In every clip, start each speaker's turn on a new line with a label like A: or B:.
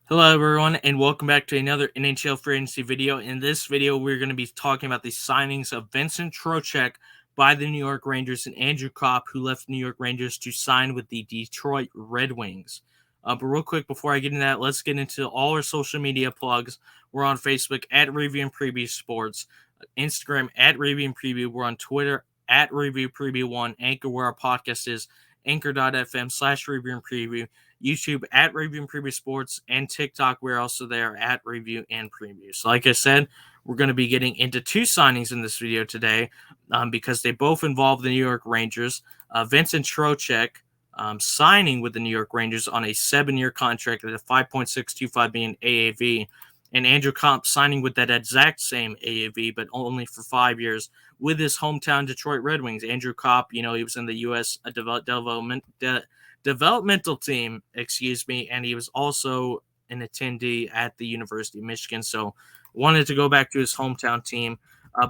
A: Hello, everyone, and welcome back to another NHL Free Agency video. In this video, we're going to be talking about the signings of Vincent Trocheck by the New York Rangers and Andrew Copp, who left the New York Rangers to sign with the Detroit Red Wings. But real quick, before I get into that, let's get into all our social media plugs. We're on Facebook at Review and Preview Sports, Instagram at Review and Preview. We're on Twitter at Review Preview 1, Anchor, where our podcast is, anchor.fm/Review and Preview. YouTube at Review and Preview Sports, and TikTok, we're also there at Review and Preview. So like I said, we're going to be getting into two signings in this video today because they both involve the New York Rangers. Vincent Trocheck signing with the New York Rangers on a 7-year contract at a $5.625 million AAV, and Andrew Copp signing with that exact same AAV, but only for 5 years with his hometown Detroit Red Wings. Andrew Copp, he was in the U.S. developmental team, and he was also an attendee at the University of Michigan. So wanted to go back to his hometown team.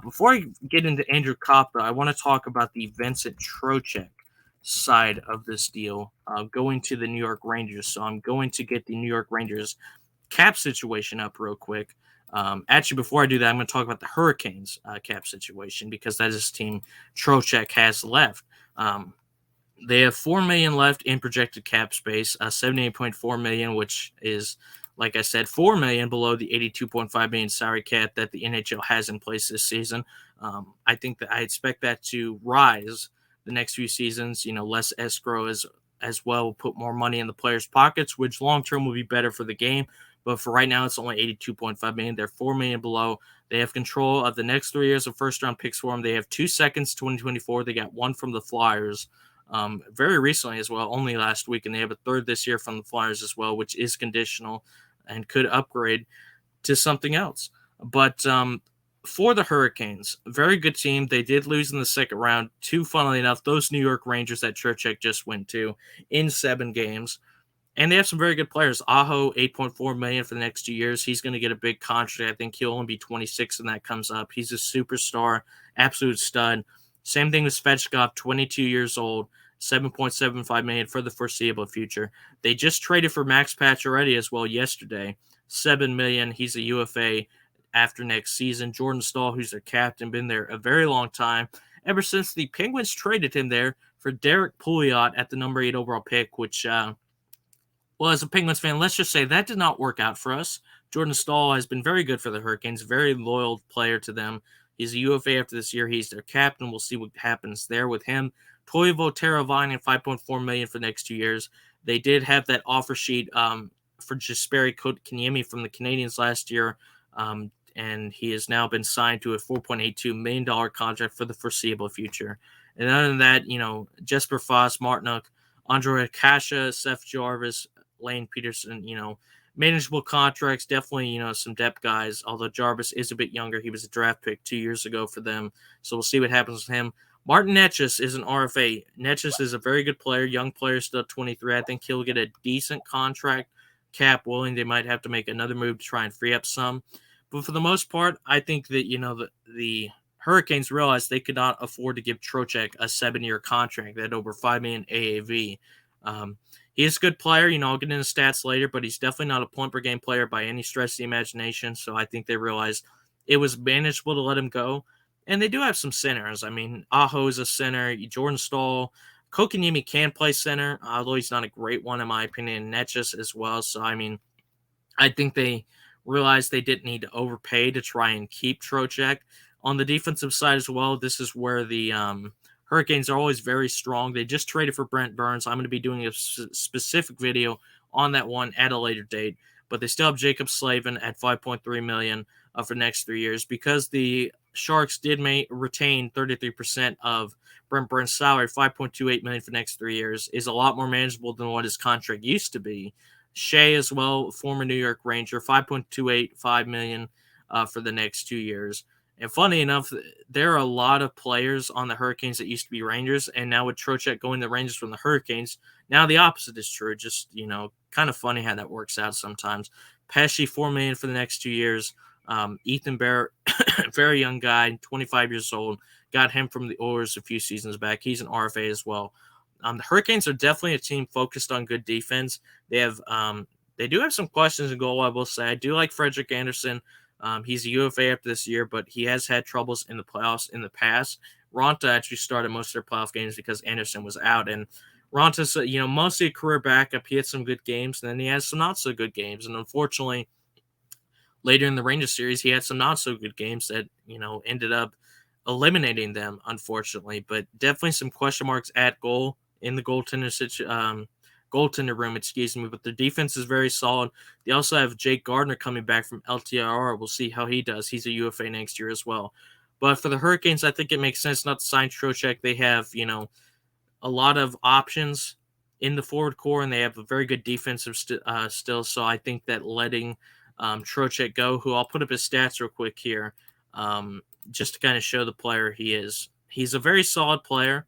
A: Before I get into Andrew Copp, though, I want to talk about the Vincent Trocheck side of this deal, going to the New York Rangers. So I'm going to get the New York Rangers cap situation up real quick. Actually, before I do that, I'm going to talk about the Hurricanes cap situation because that is a team Trocheck has left. They have $4 million left in projected cap space, $78.4 million, which is, like I said, $4 million below the $82.5 million salary cap that the NHL has in place this season. I think that I expect that to rise the next few seasons. Less escrow as well will put more money in the players' pockets, which long term will be better for the game. But for right now, it's only $82.5 million. They're $4 million below. They have control of the next 3 years of first round picks for them. They have 2 seconds, 2024. They got one from the Flyers very recently as well, only last week, and they have a third this year from the Flyers as well, which is conditional and could upgrade to something else. But for the Hurricanes, very good team. They did lose in the second round to, funnily enough, those New York Rangers that Trocheck just went to in 7 games. And they have some very good players. Aho, $8.4 million for the next 2 years. He's going to get a big contract. I think he'll only be 26 when that comes up. He's a superstar, absolute stud. Same thing with Svechkov, 22 years old, $7.75 million for the foreseeable future. They just traded for Max Pacioretty as well yesterday, $7 million. He's a UFA after next season. Jordan Staal, who's their captain, been there a very long time, ever since the Penguins traded him there for Derek Pouliot at the number 8 overall pick, which well, as a Penguins fan, let's just say that did not work out for us. Jordan Staal has been very good for the Hurricanes, very loyal player to them. He's a UFA after this year. He's their captain. We'll see what happens there with him. Toivo Teravainen, $5.4 million for the next 2 years. They did have that offer sheet for Jesperi Kotkaniemi from the Canadiens last year, and he has now been signed to a $4.82 million contract for the foreseeable future. And other than that, Jesper Foss, Martinuk, Andre Kasha, Seth Jarvis, Lane Peterson, manageable contracts, definitely, some depth guys, although Jarvis is a bit younger. He was a draft pick 2 years ago for them, so we'll see what happens with him. Martin Necas is an RFA. Necas is a very good player, young player, still 23. I think he'll get a decent contract, cap willing. They might have to make another move to try and free up some. But for the most part, I think that, the Hurricanes realized they could not afford to give Trocheck a 7-year contract at over $5 million AAV. He is a good player. I'll get into stats later, but he's definitely not a point-per-game player by any stretch of the imagination. So I think they realized it was manageable to let him go. And they do have some centers. I mean, Aho is a center. Jordan Staal. Kotkaniemi can play center, although he's not a great one, in my opinion. Netchus as well. So, I think they realized they didn't need to overpay to try and keep Trocheck. On the defensive side as well, this is where the Hurricanes are always very strong. They just traded for Brent Burns. I'm going to be doing a specific video on that one at a later date. But they still have Jacob Slavin at $5.3 million for the next 3 years. Because the Sharks did retain 33% of Brent Burns' salary, $5.28 million for the next 3 years is a lot more manageable than what his contract used to be. Shea as well, former New York Ranger, $5.285 million for the next 2 years. And funny enough, there are a lot of players on the Hurricanes that used to be Rangers, and now with Trocheck going to the Rangers from the Hurricanes, now the opposite is true. Just, kind of funny how that works out sometimes. Pesci, $4 million for the next 2 years. Ethan Bear, very young guy, 25 years old, got him from the Oilers a few seasons back. He's an RFA as well. The Hurricanes are definitely a team focused on good defense. They have They do have some questions in goal, I will say. I do like Frederick Anderson. He's a UFA after this year, but he has had troubles in the playoffs in the past. Ronta actually started most of their playoff games because Anderson was out, and Ronta's mostly a career backup. He had some good games, and then he has some not so good games, and unfortunately, later in the Rangers series, he had some not so good games that ended up eliminating them, unfortunately. But definitely some question marks at goal in the goaltender room, excuse me. But the defense is very solid. They also have Jake Gardner coming back from LTIR. We'll see how he does. He's a UFA next year as well. But for the Hurricanes, I think it makes sense not to sign Trocheck. They have, a lot of options in the forward core, and they have a very good defensive still. So I think that letting Trocheck go, who I'll put up his stats real quick here, just to kind of show the player he is. He's a very solid player,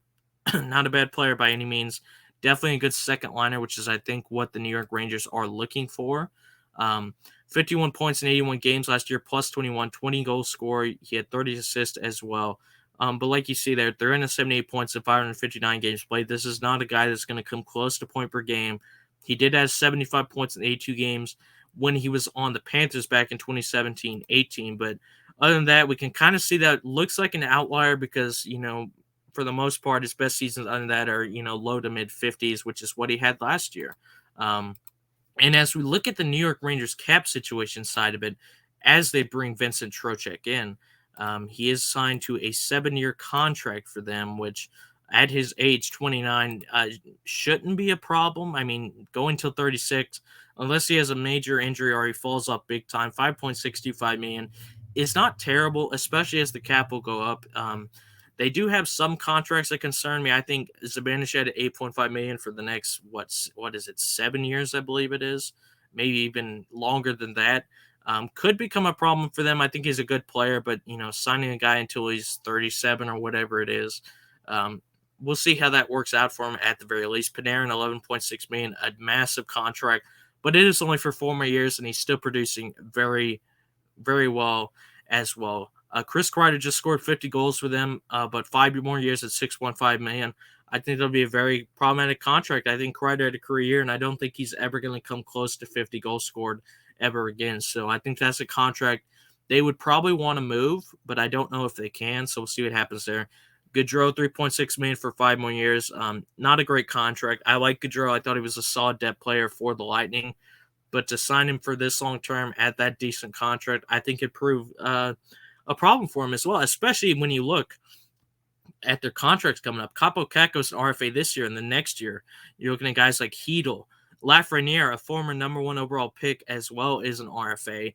A: not a bad player by any means. Definitely a good second liner, which is I think what the New York Rangers are looking for. 51 points in 81 games last year, plus 21, 20 goals scored. He had 30 assists as well. But like you see there, they're in a 78 points in 559 games played. This is not a guy that's going to come close to point per game. He did have 75 points in 82 games when he was on the Panthers back in 2017-18. But other than that, we can kind of see that looks like an outlier because, for the most part, his best seasons other than that are, low to mid 50s, which is what he had last year. And as we look at the New York Rangers cap situation side of it, as they bring Vincent Trocheck in, he is signed to a 7-year contract for them, which at his age, 29, shouldn't be a problem. I mean, going till 36, unless he has a major injury or he falls off big time, $5.625 million is not terrible, especially as the cap will go up. They do have some contracts that concern me. I think Zibanejad at $8.5 million for the next what is it, 7 years? I believe it is, maybe even longer than that. Could become a problem for them. I think he's a good player, but signing a guy until he's 37 or whatever it is, we'll see how that works out for him at the very least. Panarin, $11.6 million, a massive contract, but it is only for 4 more years, and he's still producing very, very well as well. Chris Kreider just scored 50 goals for them, but 5 more years at $6.5 million. I think that'll be a very problematic contract. I think Kreider had a career year, and I don't think he's ever going to come close to 50 goals scored ever again. So I think that's a contract they would probably want to move, but I don't know if they can. So we'll see what happens there. Gaudreau, $3.6 million for 5 more years. Not a great contract. I like Gaudreau. I thought he was a solid depth player for the Lightning, but to sign him for this long term at that decent contract, I think it proved a problem for him as well, especially when you look at their contracts coming up. Capo Kakos an RFA this year, and the next year you're looking at guys like Hedel. Lafreniere, a former number 1 overall pick, as well is an RFA.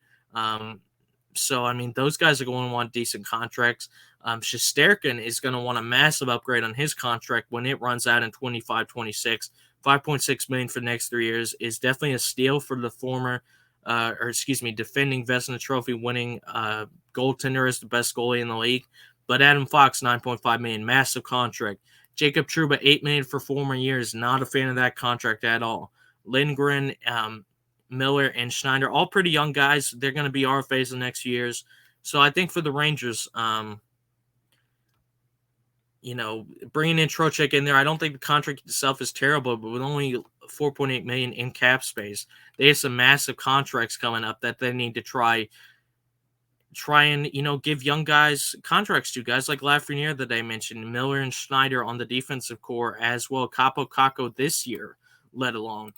A: So, I mean, those guys are going to want decent contracts. Shesterkin is going to want a massive upgrade on his contract when it runs out in 25-26. $5.6 million for the next 3 years is definitely a steal for the defending Vezina Trophy winning goaltender, is the best goalie in the league. But Adam Fox, $9.5 million, massive contract. Jacob Trouba, $8 million for 4 more years. Not a fan of that contract at all. Lindgren, Miller, and Schneider, all pretty young guys. They're going to be RFAs in the next few years. So I think for the Rangers, bringing in Trocheck in there, I don't think the contract itself is terrible, but with only $4.8 million in cap space, they have some massive contracts coming up that they need to try and give young guys contracts to, guys like Lafreniere that I mentioned, Miller and Schneider on the defensive core as well. Capo Kakko this year, let alone.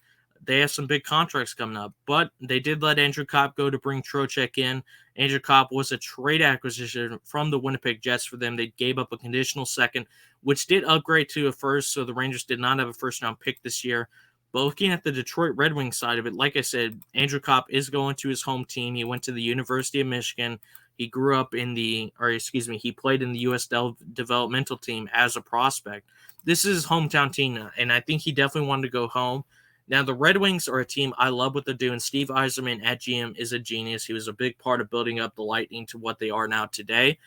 A: They have some big contracts coming up, but they did let Andrew Copp go to bring Trocheck in. Andrew Copp was a trade acquisition from the Winnipeg Jets for them. They gave up a conditional second, which did upgrade to a first, so the Rangers did not have a first-round pick this year. But looking at the Detroit Red Wings side of it, like I said, Andrew Copp is going to his home team. He went to the University of Michigan. He grew up he played in the U.S. developmental team as a prospect. This is his hometown team, and I think he definitely wanted to go home. Now, the Red Wings are a team I love what they're doing. Steve Yzerman at GM is a genius. He was a big part of building up the Lightning to what they are now today.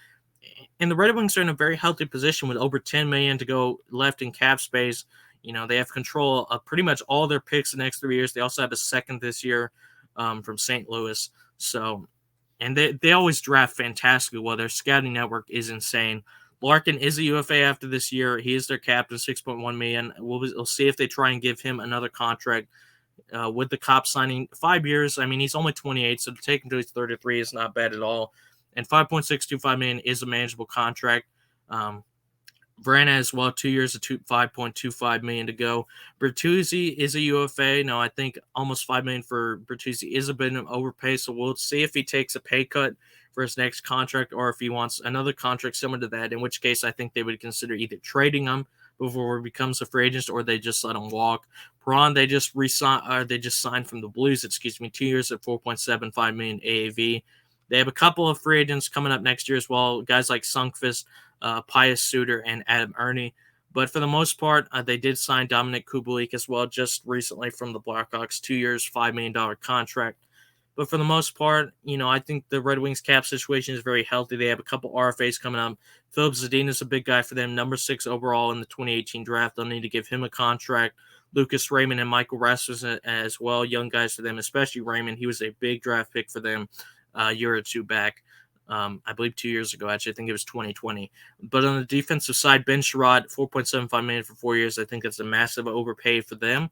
A: And the Red Wings are in a very healthy position with over $10 million to go left in cap space. They have control of pretty much all their picks the next 3 years. They also have a second this year from St. Louis. So, and they always draft fantastically well. Their scouting network is insane. Larkin is a UFA after this year. He is their captain, $6.1 million. We'll see if they try and give him another contract. with the Copp signing 5 years. I mean, he's only 28, so to take him to his 33 is not bad at all. And 5.625 million is a manageable contract. Vrana as well, 2 years at 5.25 million to go. Bertuzzi is a UFA. Now, I think almost 5 million for Bertuzzi is a bit of overpay, so we'll see if he takes a pay cut for his next contract or if he wants another contract similar to that, in which case I think they would consider either trading him before he becomes a free agent or they just let him walk. Perron, they just signed from the Blues, 2 years at 4.75 million AAV. They have a couple of free agents coming up next year as well, guys like Sunkfist, Pius Suter, and Adam Ernie. But for the most part, they did sign Dominic Kubalik as well just recently from the Blackhawks, 2 years, $5 million contract. But for the most part, I think the Red Wings cap situation is very healthy. They have a couple RFAs coming up. Philip Zadina is a big guy for them, number 6 overall in the 2018 draft. They'll need to give him a contract. Lucas Raymond and Michael Rasmussen as well, young guys for them, especially Raymond. He was a big draft pick for them a year or two back. I believe 2 years ago, actually. I think it was 2020. But on the defensive side, Ben Sherrod, $4.75 million for 4 years. I think that's a massive overpay for them.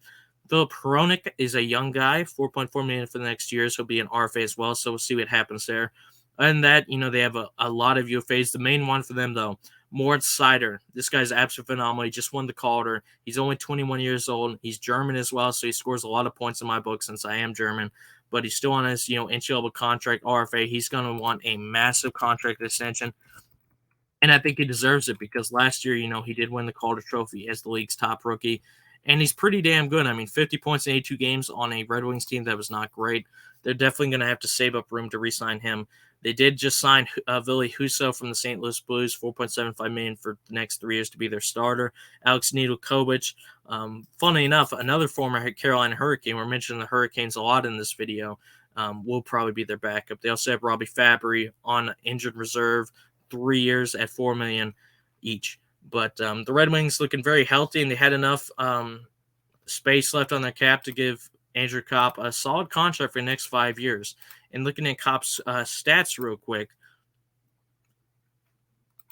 A: Philip Hronik is a young guy, $4.4 million for the next year. So he'll be an RFA as well. So we'll see what happens there. And that, they have a lot of UFAs. The main one for them, though, Moritz Seider. This guy's absolutely phenomenal. He just won the Calder. He's only 21 years old. He's German as well, so he scores a lot of points in my book since I am German. But he's still on his, entry-level contract, RFA. He's going to want a massive contract extension. And I think he deserves it because last year, he did win the Calder Trophy as the league's top rookie. And he's pretty damn good. I mean, 50 points in 82 games on a Red Wings team that was not great. They're definitely going to have to save up room to re-sign him. They did just sign Ville Husso from the St. Louis Blues, $4.75 million for the next 3 years to be their starter. Alex Nedeljkovic, funny enough, another former Carolina Hurricane. We're mentioning the Hurricanes a lot in this video. Will probably be their backup. They also have Robbie Fabry on injured reserve, 3 years at $4 million each. But the Red Wings looking very healthy, and they had enough space left on their cap to give Andrew Copp a solid contract for the next 5 years. And looking at Copp's stats real quick,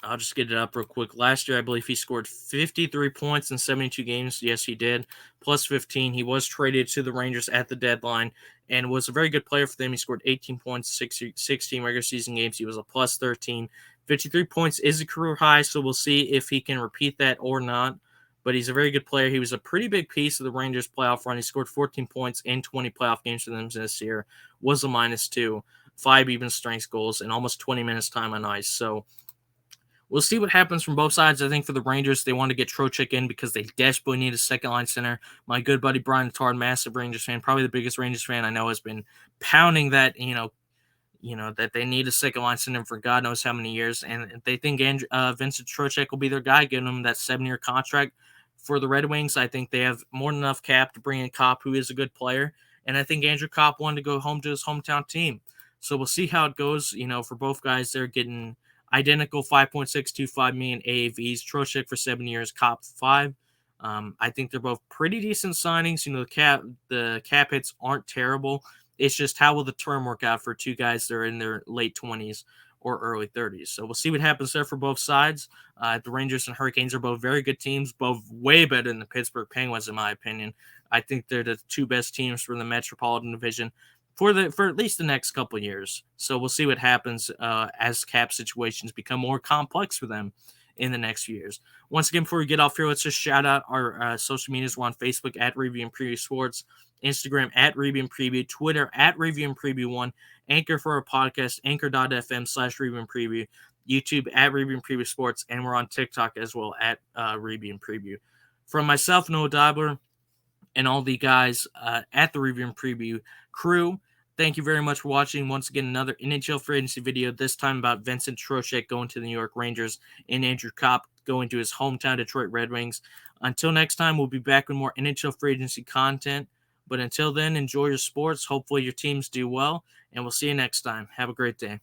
A: I'll just get it up real quick. Last year, I believe he scored 53 points in 72 games. Yes, he did. Plus 15. He was traded to the Rangers at the deadline and was a very good player for them. He scored 18 points, 16 regular season games. He was a plus 13. 53 points is a career high, so we'll see if he can repeat that or not. But he's a very good player. He was a pretty big piece of the Rangers playoff run. He scored 14 points in 20 playoff games for them this year. Was a -2, 5 even strength goals, and almost 20 minutes time on ice. So we'll see what happens from both sides. I think for the Rangers, they want to get Trocheck in because they desperately need a second-line center. My good buddy Brian Tard, massive Rangers fan, probably the biggest Rangers fan I know, has been pounding that, that they need a second-line center for God knows how many years. And they think Vincent Trocheck will be their guy, giving them that 7-year contract. For the Red Wings, I think they have more than enough cap to bring in Copp, who is a good player. And I think Andrew Copp wanted to go home to his hometown team. So we'll see how it goes. For both guys, they're getting identical 5.625 million AAVs. Trocheck for 7 years, Copp 5. I think they're both pretty decent signings. The cap hits aren't terrible. It's just how will the term work out for two guys that are in their late 20s or early 30s. So we'll see what happens there for both sides. The Rangers and Hurricanes are both very good teams, both way better than the Pittsburgh Penguins, in my opinion. I think they're the two best teams from the Metropolitan Division for at least the next couple of years. So we'll see what happens as cap situations become more complex for them in the next few years. Once again, before we get off here, let's just shout out our social medias. We're on Facebook at Review and Preview Sports, Instagram at Review and Preview, Twitter at Review and Preview 1, Anchor for our podcast, anchor.fm/Review and Preview, YouTube at Review and Preview Sports, and we're on TikTok as well at Review and Preview. From myself, Noah Dobler, and all the guys at the Review and Preview crew, thank you very much for watching. Once again, another NHL free agency video, this time about Vincent Trocheck going to the New York Rangers and Andrew Copp going to his hometown Detroit Red Wings. Until next time, we'll be back with more NHL free agency content. But until then, enjoy your sports. Hopefully your teams do well, and we'll see you next time. Have a great day.